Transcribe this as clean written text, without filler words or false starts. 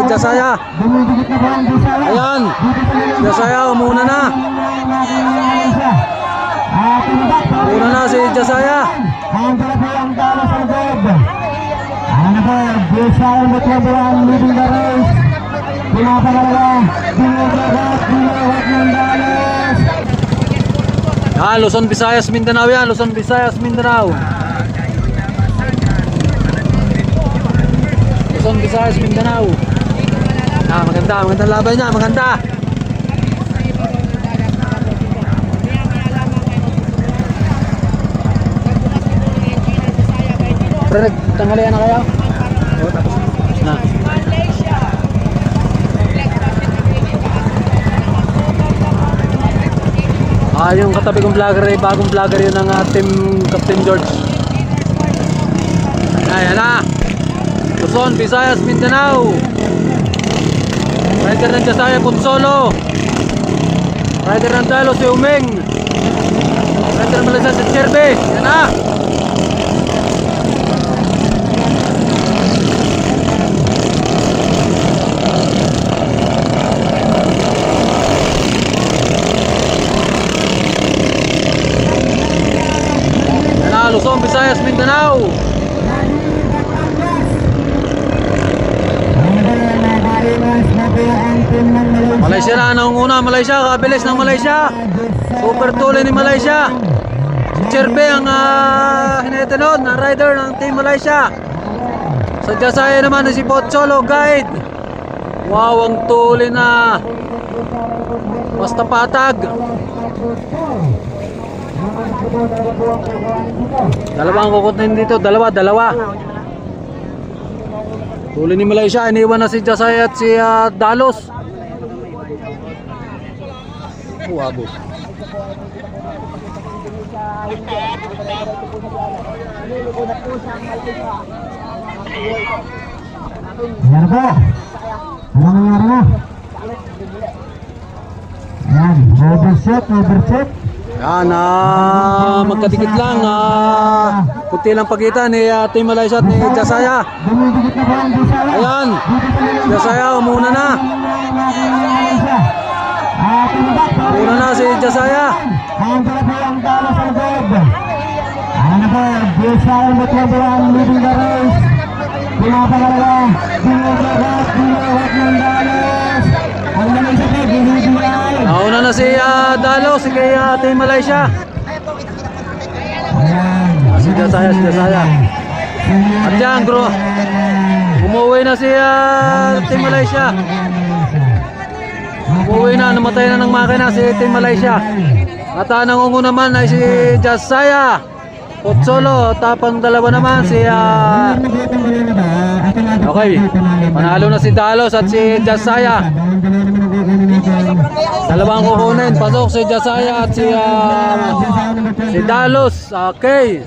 Jasaya. Ayan, Jasaya umuna na. Una na si Jasaya. Luzon, Visayas, Mindanao yan. Luzon, Visayas, Mindanao. Luzon, Visayas, Mindanao. Maganda, maganda laban niya, maganda. Pre, tanghalian na kayo? Tapos na. Yung katabi kong vlogger ay bagong vlogger yun ng team Captain George. Ayan na. Luzon, Visayas, Mindanao. Rider ng Jasaya, Punsolo. Rider ng Dalo, si Umeng. Rider ng Malaysia, si Cherbe. Ayan na. Luzon, Visayas, Mindanao. Malaysia na ang una, Malaysia, kabilis ng Malaysia. Super tuloy ni Malaysia. Si Cherbe ang hinatanod na rider ng Team Malaysia. Sa Jasaya naman si Potsolo guide. Wow, ang tuloy na. Basta patag. Dalawang kukutin dito, dalawa. Tuloy ni Malaysia, iniwan na si Jasaya at si Dalos. Abos. Ayan po. Ano nangyari na? Ayan, overcheck. Yan, magkadikit lang. Kunti lang pagitan ni Team Malaysia at ni Jasaya. Ayan, Jasaya umuna na. Una na si Jasaya. Ano po, Jasaya ang leading the race. Pinapagalaga, binaglagat ng Dalos. Ang Malaysia po, binibigay. Nauna na si Dalos, si kay Team Malaysia. Si Jasaya. At yan, bro. Umuwi na si Team Malaysia. Umuwi na, namatay na ng makina si Team Malaysia. At nangungo naman ay si Jasaya, Potsolo, tapang dalawa naman si okay, panalo na si Dalos at si Jasaya. Dalawang kukunin, pasok si Jasaya at si Dalos. Okay.